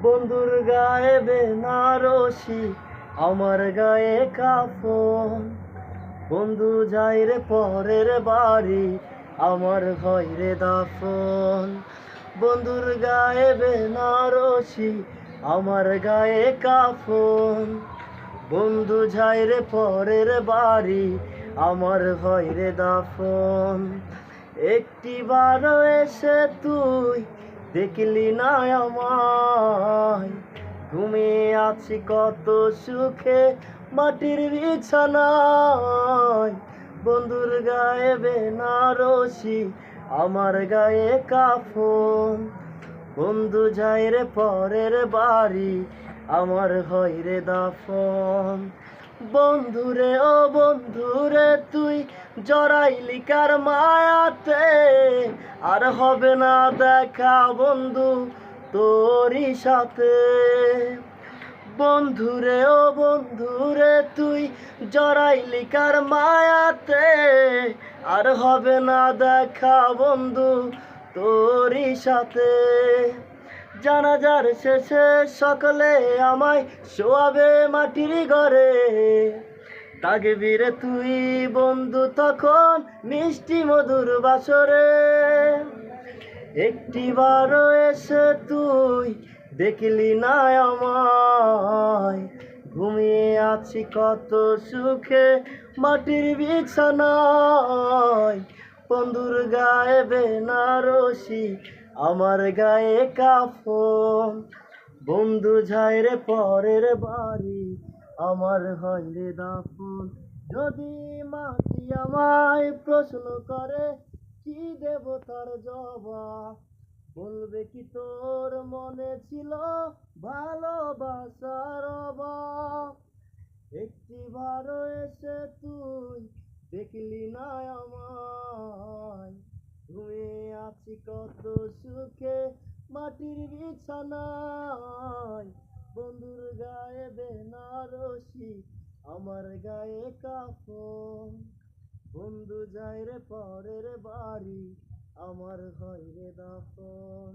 বন্ধুর গায়ে বেনারসি, আমার গায়ে কাফন। বন্ধু যাই রে পরের বাড়ি, আমার হয় রে দাফন। বন্ধুর গায়ে বেনারসি, আমার গায়ে কাফন। বন্ধু যাই রে পরের বাড়ি, আমার হয় রে দাফন। একটিবারও এসে তুই দেখলি না আমায়, ঘুমিয়ে আছি কত সুখে মাটির বিছানায়। বন্ধুর গায়ে বেনারসি, আমার গায়ে কাফন। বন্ধু যাই রে পরের বাড়ি, আমার হয় রে দাফন। বন্ধুরে ও বন্ধুরে তুই জড়াইলি কার মায়াতে, আর হবে না দেখা বন্ধু তোরই সাথে। বন্ধুরে ও বন্ধুরে তুই জড়াইলি কার মায়াতে, আর হবে না দেখা বন্ধু তোরই সাথে। জানাজার শেষে সকলে আমায় শোয়াবে মাটির ঘরে, তাকবীরে তুই বন্ধু তখন মিষ্টি মধুর বাসরে। একটিবারও এসে তুই দেখলি না আমায়, ঘুমিয়ে আছি কত সুখে মাটির বিছানায়। বন্ধুর গায়ে বেনারসি, আমার গায়ে কাফন। বন্ধু যাই রে পরের বাড়ি, আমার হয় রে দাফন। যদি মাটি আমায় প্রশ্ন করে, কি দেব তার জবাব? বলবে কি তোর মনে ছিল ভালোবাসার অভাব? একটিবারও এসে তুই দেখলি না আমায়, ঘুমিয়ে আছি কত সুখে মাটির বিছানায়। বন্ধুর গায়ে বেনারসি, আমার গায়ে কাফন। বন্ধু যাই রে পরের বাড়ি, আমার হয় রে দাফন।